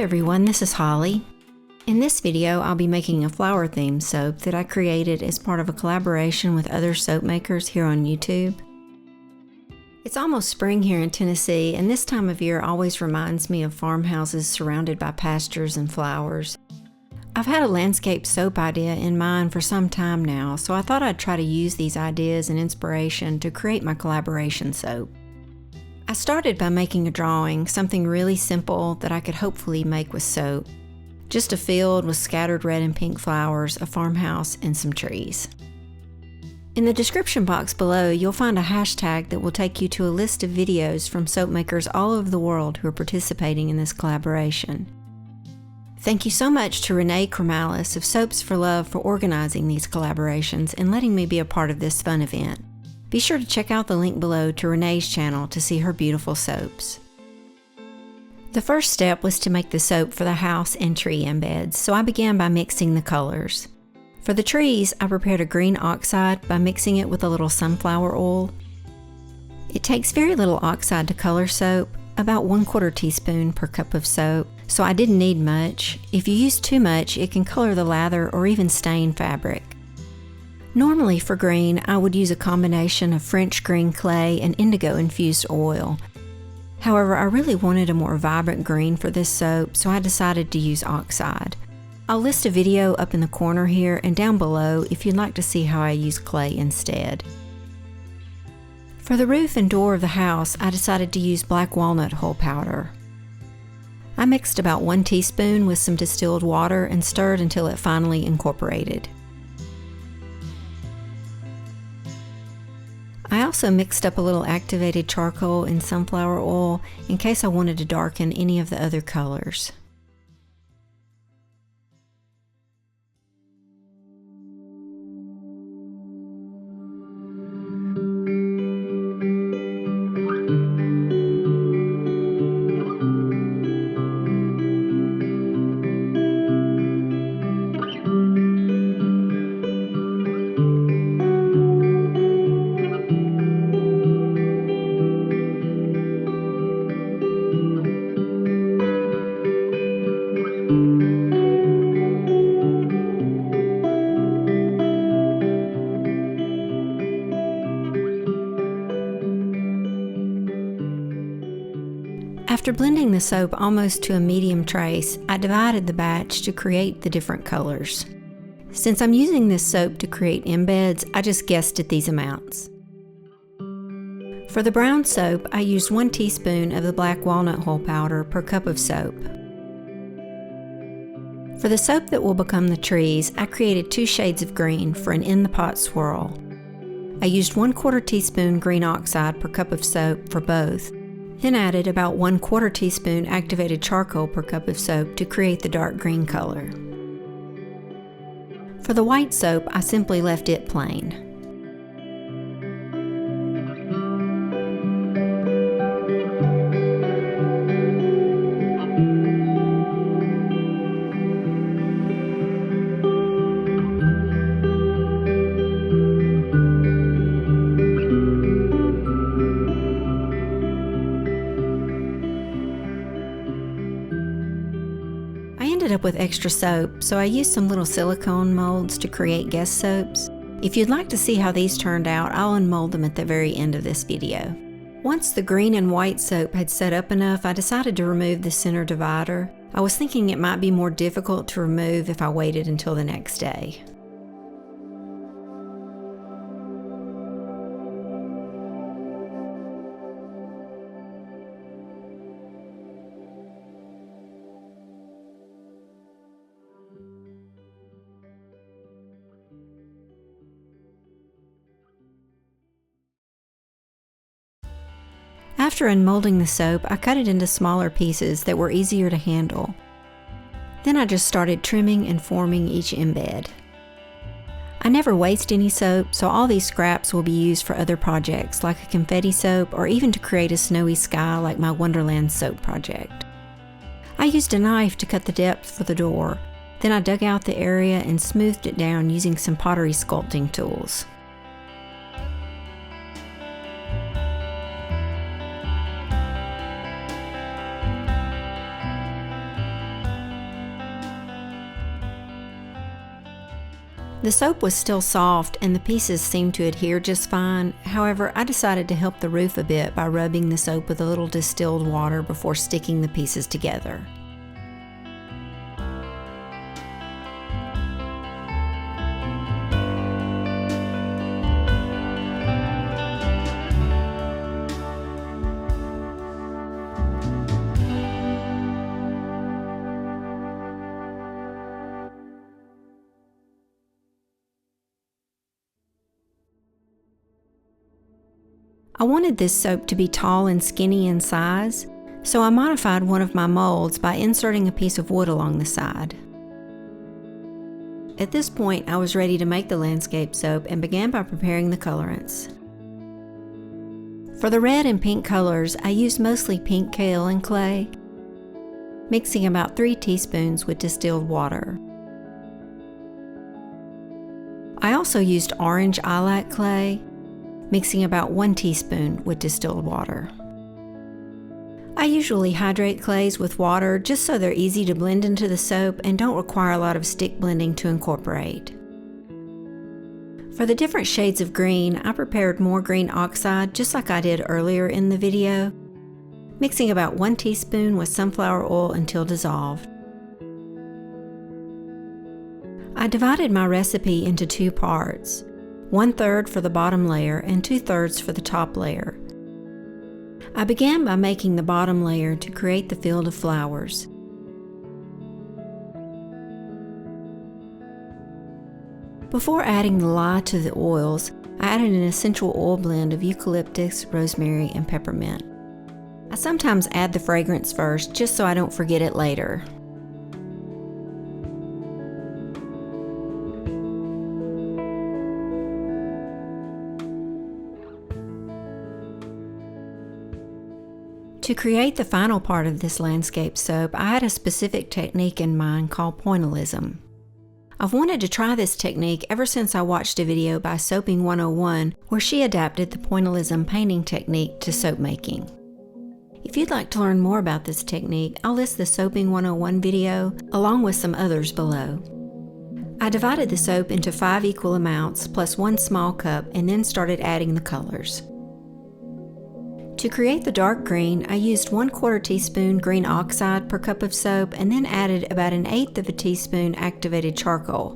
everyone, this is Holly. In this video, I'll be making a flower-themed soap that I created as part of a collaboration with other soap makers here on YouTube. It's almost spring here in Tennessee, and this time of year always reminds me of farmhouses surrounded by pastures and flowers. I've had a landscape soap idea in mind for some time now, so I thought I'd try to use these ideas and inspiration to create my collaboration soap. I started by making a drawing, something really simple that I could hopefully make with soap. Just a field with scattered red and pink flowers, a farmhouse, and some trees. In the description box below, you'll find a hashtag that will take you to a list of videos from soap makers all over the world who are participating in this collaboration. Thank you so much to Renee Kramalis of Soaps for Love for organizing these collaborations and letting me be a part of this fun event. Be sure to check out the link below to Renee's channel to see her beautiful soaps. The first step was to make the soap for the house and tree embeds, so I began by mixing the colors. For the trees, I prepared a green oxide by mixing it with a little sunflower oil. It takes very little oxide to color soap, about 1/4 teaspoon per cup of soap, so I didn't need much. If you use too much, it can color the lather or even stain fabric. Normally for green, I would use a combination of French green clay and indigo infused oil. However, I really wanted a more vibrant green for this soap, so I decided to use oxide. I'll list a video up in the corner here and down below if you'd like to see how I use clay instead. For the roof and door of the house, I decided to use black walnut hull powder. I mixed about 1 teaspoon with some distilled water and stirred until it finally incorporated. I also mixed up a little activated charcoal and sunflower oil in case I wanted to darken any of the other colors. After blending the soap almost to a medium trace, I divided the batch to create the different colors. Since I'm using this soap to create embeds, I just guessed at these amounts. For the brown soap, I used 1 teaspoon of the black walnut hull powder per cup of soap. For the soap that will become the trees, I created 2 shades of green for an in-the-pot swirl. I used 1/4 teaspoon green oxide per cup of soap for both, then added about 1/4 teaspoon activated charcoal per cup of soap to create the dark green color. For the white soap, I simply left it plain. Up with extra soap, so I used some little silicone molds to create guest soaps. If you'd like to see how these turned out, I'll unmold them at the very end of this video. Once the green and white soap had set up enough, I decided to remove the center divider. I was thinking it might be more difficult to remove if I waited until the next day. After unmolding the soap, I cut it into smaller pieces that were easier to handle. Then I just started trimming and forming each embed. I never waste any soap, so all these scraps will be used for other projects like a confetti soap or even to create a snowy sky like my Wonderland soap project. I used a knife to cut the depth for the door, then I dug out the area and smoothed it down using some pottery sculpting tools. The soap was still soft and the pieces seemed to adhere just fine. However, I decided to help the roof a bit by rubbing the soap with a little distilled water before sticking the pieces together. I wanted this soap to be tall and skinny in size, so I modified one of my molds by inserting a piece of wood along the side. At this point, I was ready to make the landscape soap and began by preparing the colorants. For the red and pink colors, I used mostly pink kale and clay, mixing about 3 teaspoons with distilled water. I also used orange lilac clay, mixing about 1 teaspoon with distilled water. I usually hydrate clays with water just so they're easy to blend into the soap and don't require a lot of stick blending to incorporate. For the different shades of green, I prepared more green oxide just like I did earlier in the video, mixing about 1 teaspoon with sunflower oil until dissolved. I divided my recipe into 2 parts. 1/3 for the bottom layer and 2/3 for the top layer. I began by making the bottom layer to create the field of flowers. Before adding the lye to the oils, I added an essential oil blend of eucalyptus, rosemary, and peppermint. I sometimes add the fragrance first just so I don't forget it later. To create the final part of this landscape soap, I had a specific technique in mind called Pointillism. I've wanted to try this technique ever since I watched a video by Soaping 101 where she adapted the Pointillism painting technique to soap making. If you'd like to learn more about this technique, I'll list the Soaping 101 video along with some others below. I divided the soap into 5 equal amounts plus 1 small cup and then started adding the colors. To create the dark green, I used 1/4 teaspoon green oxide per cup of soap and then added about 1/8 of a teaspoon activated charcoal.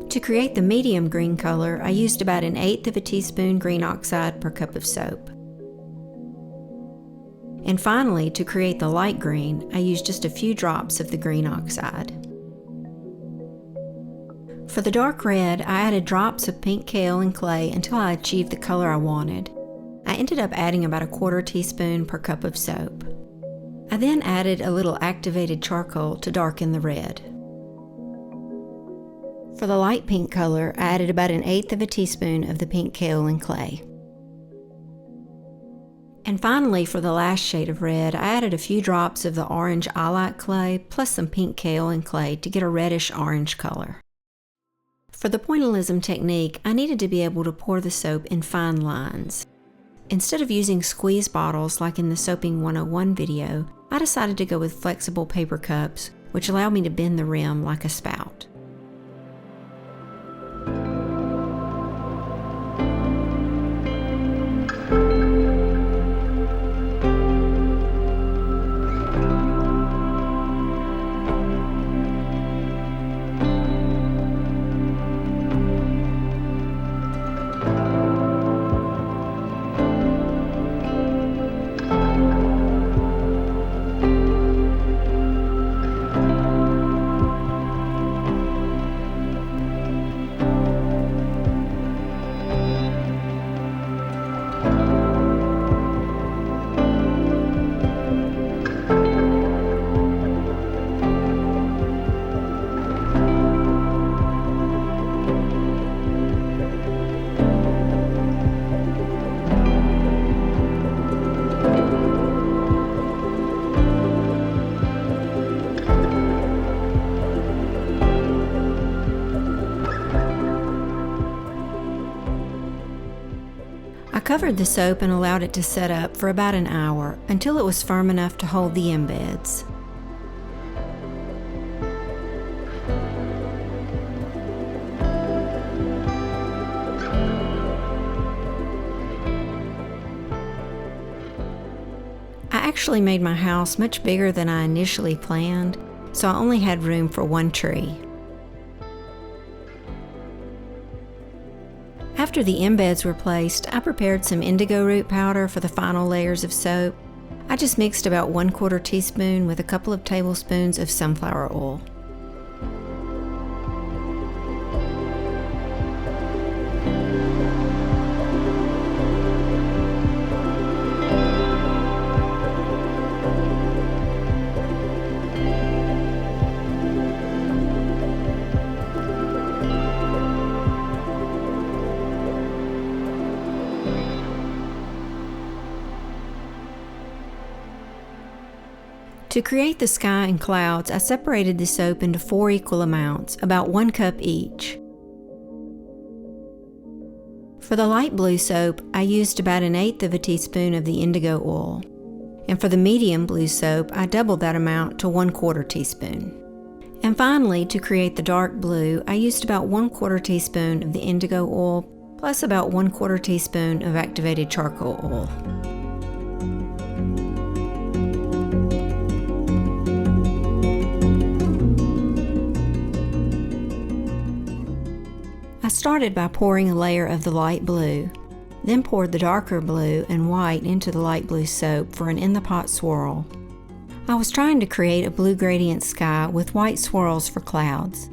To create the medium green color, I used about 1/8 of a teaspoon green oxide per cup of soap. And finally, to create the light green, I used just a few drops of the green oxide. For the dark red, I added drops of pink kale and clay until I achieved the color I wanted. I ended up adding about 1/4 teaspoon per cup of soap. I then added a little activated charcoal to darken the red. For the light pink color, I added about 1/8 of a teaspoon of the pink kale and clay. And finally, for the last shade of red, I added a few drops of the orange lilac clay plus some pink kale and clay to get a reddish orange color. For the Pointillism technique, I needed to be able to pour the soap in fine lines. Instead of using squeeze bottles like in the Soaping 101 video, I decided to go with flexible paper cups, which allow me to bend the rim like a spout. I covered the soap and allowed it to set up for about an hour until it was firm enough to hold the embeds. actually made my house much bigger than I initially planned, so I only had room for one tree. After the embeds were placed, I prepared some indigo root powder for the final layers of soap. I just mixed about 1/4 teaspoon with a couple of tablespoons of sunflower oil. To create the sky and clouds, I separated the soap into 4 equal amounts, about 1 cup each. For the light blue soap, I used about 1/8 of a teaspoon of the indigo oil. And for the medium blue soap, I doubled that amount to 1/4 teaspoon. And finally, to create the dark blue, I used about 1/4 teaspoon of the indigo oil, plus about 1/4 teaspoon of activated charcoal oil. I started by pouring a layer of the light blue, then poured the darker blue and white into the light blue soap for an in-the-pot swirl. I was trying to create a blue gradient sky with white swirls for clouds.